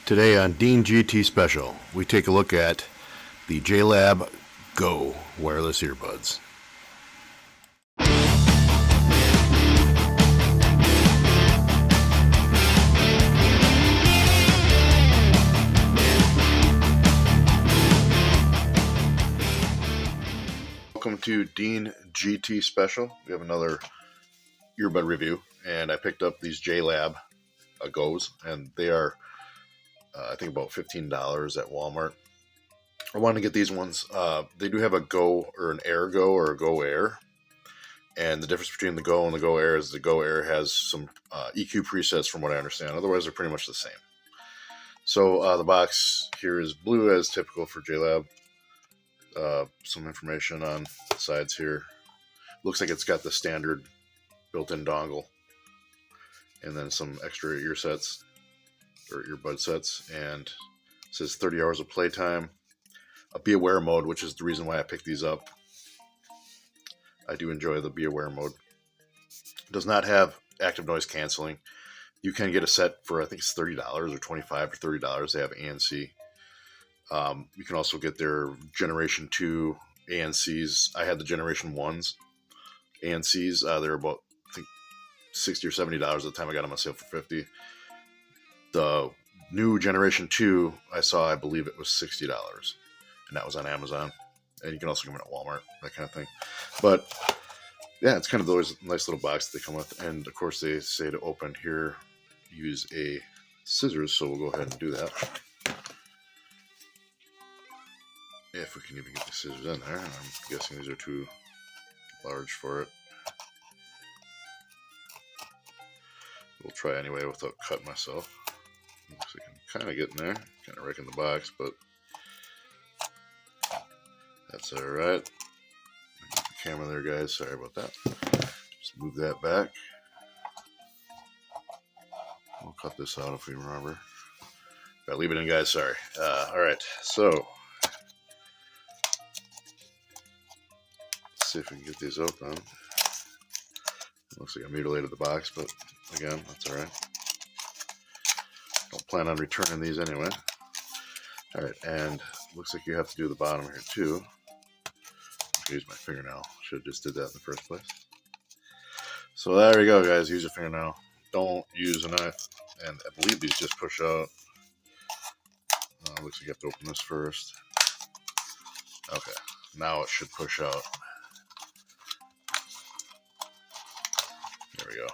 Today on Dean GT Special, we take a look at the JLab Go wireless earbuds. Welcome to Dean GT Special. We have another earbud review, and I picked up these JLab Go's, and they are I think about $15 at Walmart. I wanted to get these ones. They do have a Go or an Air Go or a Go Air. And the difference between the Go and the Go Air is the Go Air has some EQ presets from what I understand. Otherwise, they're pretty much the same. So the box here is blue as typical for JLab. Some information on the sides here. Looks like it's got the standard built-in dongle. And then some extra ear sets or earbud sets, and it says 30 hours of playtime. A Be Aware mode, which is the reason why I picked these up. I do enjoy the Be Aware mode. It does not have active noise canceling. You can get a set for, I think it's $30 or $25 or $30. They have ANC. You can also get their Generation 2 ANCs. I had the Generation 1s ANCs. They're about, I think, $60 or $70 at the time I got them on sale for $50. The new Generation 2 I saw, I believe it was $60, and that was on Amazon. And you can also get them at Walmart, that kind of thing. But yeah, it's kind of always a nice little box that they come with. And of course, they say to open here, use a scissors. So we'll go ahead and do that. If we can even get the scissors in there. I'm guessing these are too large for it. We'll try anyway without cutting myself. Looks like I'm kind of getting there, kind of wrecking the box, but that's all right. The camera there, guys. Sorry about that. Just move that back. We'll cut this out if we remember. If I leave it in, guys, sorry. All right, so let's see if we can get these open. It looks like I mutilated the box, but again, that's all right. Don't plan on returning these anyway. All right, and looks like you have to do the bottom here too. Use my fingernail. Should have just did that in the first place. So there we go, guys. Use a fingernail. Don't use a knife. And I believe these just push out. Looks like you have to open this first. Okay, now it should push out. There we go.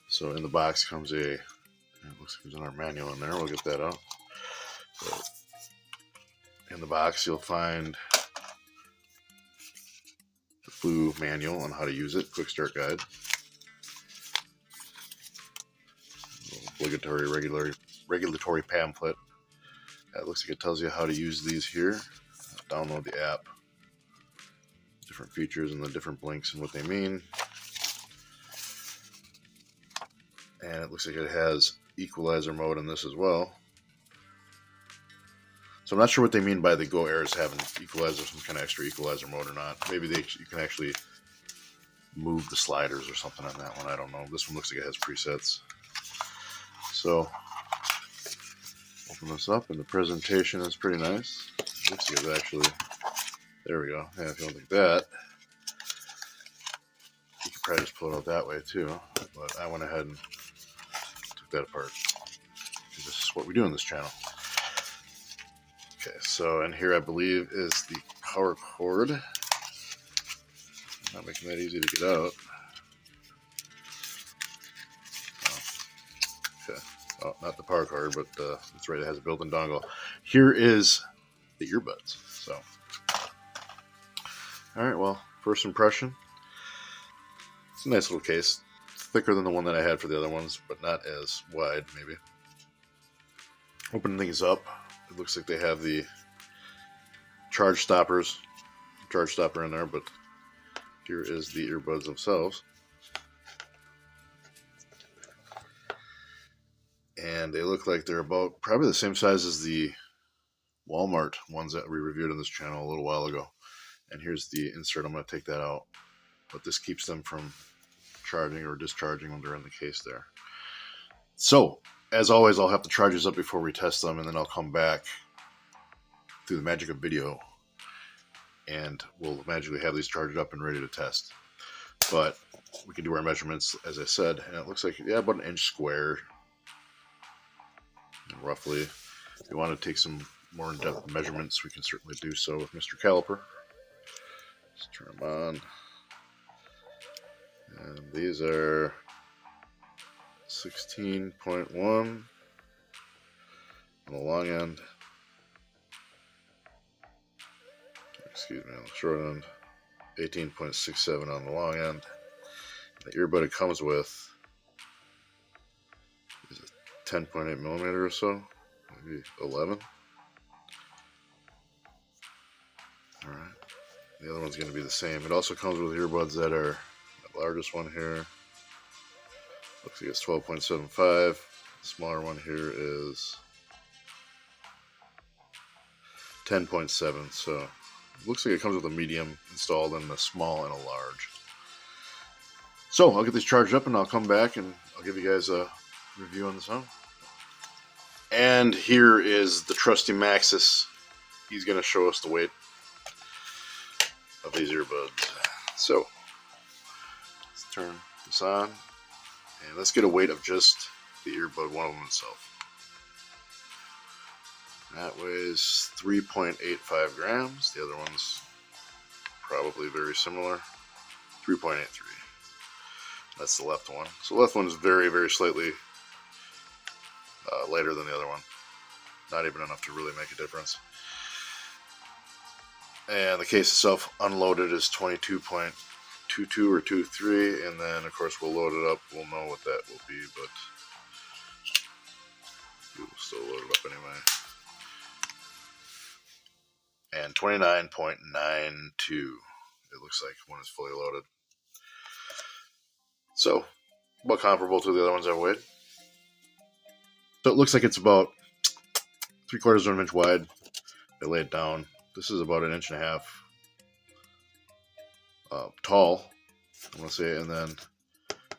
So in the box comes it looks like there's another manual in there. We'll get that out. So in the box, you'll find the blue manual on how to use it, quick start guide. Obligatory regulatory pamphlet. It looks like it tells you how to use these here. Download the app. Different features and the different blinks and what they mean. And it looks like it has equalizer mode in this as well. So I'm not sure what they mean by the Go Airs having equalizer, some kind of extra equalizer mode or not. Maybe you can actually move the sliders or something on that one. I don't know. This one looks like it has presets. So open this up, and the presentation is pretty nice. It looks like it's actually, there we go. Yeah, if you don't think that, you could probably just pull it out that way too. But I went ahead and took that apart. This is what we do on this channel. Okay, so in here I believe is the power cord. Not making that easy to get out. Oh, okay. Oh, not the power cord, but that's right, it has a built-in dongle. Here is the earbuds. So, all right, well, first impression. It's a nice little case. Thicker than the one that I had for the other ones, but not as wide, maybe. Opening things up, it looks like they have the charge stopper in there, but here is the earbuds themselves. And they look like they're about probably the same size as the Walmart ones that we reviewed on this channel a little while ago. And here's the insert. I'm going to take that out, but this keeps them from charging or discharging when they're in the case there. So as always, I'll have to charge these up before we test them, and then I'll come back through the magic of video, and we'll magically have these charged up and ready to test. But we can do our measurements, as I said, and it looks like, yeah, about 1 inch square, roughly. If you want to take some more in-depth measurements, we can certainly do so with Mr. Caliper. Let's turn them on. And these are 16.1 on the long end. Excuse me, on the short end. 18.67 on the long end. The earbud it comes with is a 10.8 millimeter or so, maybe 11. Alright, the other one's going to be the same. It also comes with earbuds that are the largest one here. Looks like it's 12.75. The smaller one here is 10.7. So it looks like it comes with a medium installed and a small and a large. So I'll get these charged up and I'll come back and I'll give you guys a review on the sound. And here is the trusty Maxis. He's going to show us the weight of these earbuds. So let's turn this on and let's get a weight of just the earbud, one of them itself. That weighs 3.85 grams. The other one's probably very similar, 3.83. That's the left one. So the left one is very, very slightly lighter than the other one. Not even enough to really make a difference. And the case itself unloaded is 22.22 or 23, and then of course we'll load it up. We'll know what that will be, but we'll still load it up anyway. And 29.92. It looks like when it's fully loaded. So, about comparable to the other ones I've weighed. So it looks like it's about 3/4 of an inch wide. I lay it down. This is about 1.5 inches tall, I want to say, and then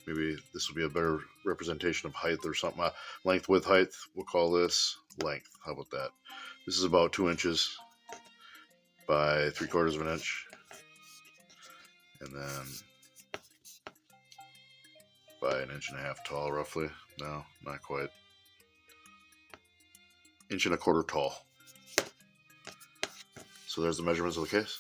maybe this will be a better representation of height or something. Length, width, height, we'll call this length. How about that? This is about 2 inches by 3/4 of an inch. And then by 1.5 inches tall, roughly. No, not quite. 1.25 inches tall. So there's the measurements of the case.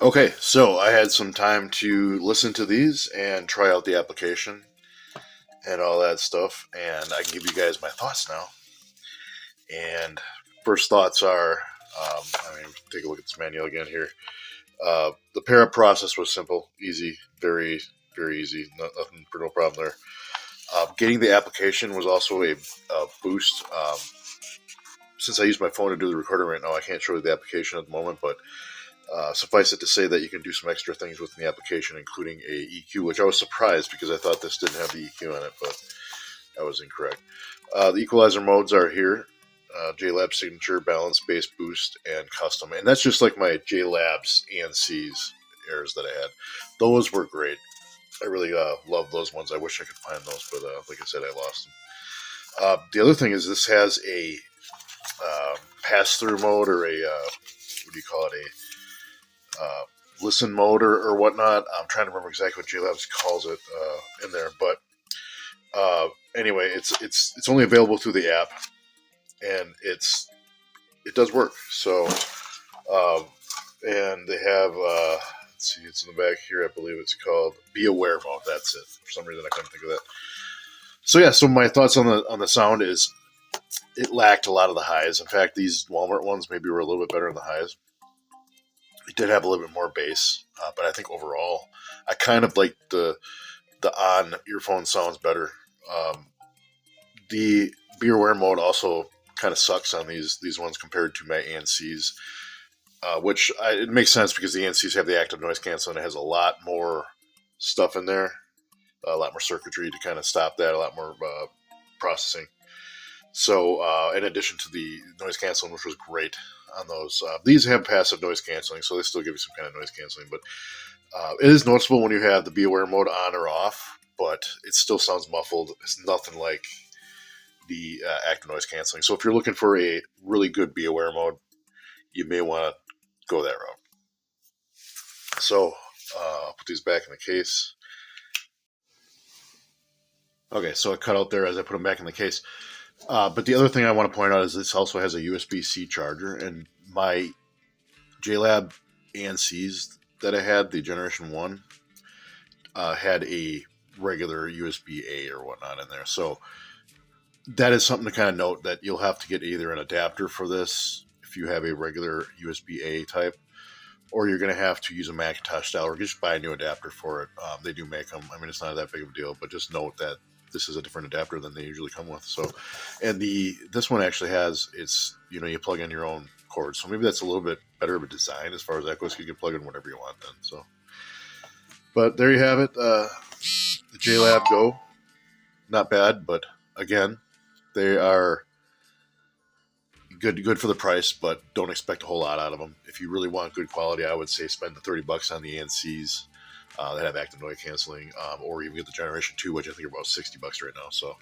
Okay, so I had some time to listen to these and try out the application and all that stuff, and I can give you guys my thoughts now. And first thoughts are, take a look at this manual again here. The pair-up process was simple, easy, very, very easy. Nothing for no problem there. Getting the application was also a boost. Since I use my phone to do the recording right now, I can't show you the application at the moment, but suffice it to say that you can do some extra things within the application, including a EQ, which I was surprised because I thought this didn't have the EQ in it, but I was incorrect. The equalizer modes are here. JLab Signature, Balance, Bass, Boost, and Custom. And that's just like my JLab's ANC's errors that I had. Those were great. I really love those ones. I wish I could find those, but like I said, I lost them. The other thing is this has a pass-through mode, or a, what do you call it, a listen mode or whatnot. I'm trying to remember exactly what JLab's calls it in there, but anyway, it's only available through the app, and it does work. So, and they have, let's see, it's in the back here, I believe it's called Be Aware mode. That's it. For some reason I couldn't think of that. So yeah, so my thoughts on the sound is it lacked a lot of the highs. In fact, these Walmart ones maybe were a little bit better than the highs. It did have a little bit more bass, but I think overall, I kind of like the on earphone sounds better. The Be Aware mode also kind of sucks on these ones compared to my ANCs, which it makes sense because the ANCs have the active noise canceling. It has a lot more stuff in there, a lot more circuitry to kind of stop that, a lot more processing. So in addition to the noise canceling, which was great on those, these have passive noise canceling, so they still give you some kind of noise canceling. But it is noticeable when you have the Be Aware mode on or off, but it still sounds muffled. It's nothing like the active noise canceling. So if you're looking for a really good be aware mode, you may want to go that route. So I'll put these back in the case. Okay, so it cut out there as I put them back in the case. But the other thing I want to point out is this also has a USB-C charger, and my JLab ANCs that I had, the Generation 1, had a regular USB-A or whatnot in there. So that is something to kind of note, that you'll have to get either an adapter for this if you have a regular USB-A type, or you're going to have to use a Macintosh style, or just buy a new adapter for it. They do make them. I mean, it's not that big of a deal, but just note that this is a different adapter than they usually come with. So, and this one actually has, it's, you plug in your own cord. So maybe that's a little bit better of a design as far as that goes. You can plug in whatever you want then. So, but there you have it. The JLab Go, not bad, but again, they are good for the price, but don't expect a whole lot out of them. If you really want good quality, I would say spend the $30 on the ANCs that have active noise canceling, or even get the Generation 2, which I think are about $60 right now. So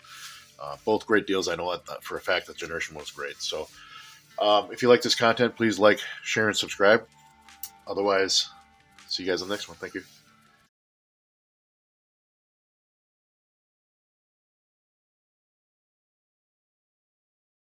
both great deals. I know that for a fact that Generation 1 is great. So if you like this content, please like, share, and subscribe. Otherwise, see you guys on the next one. Thank you.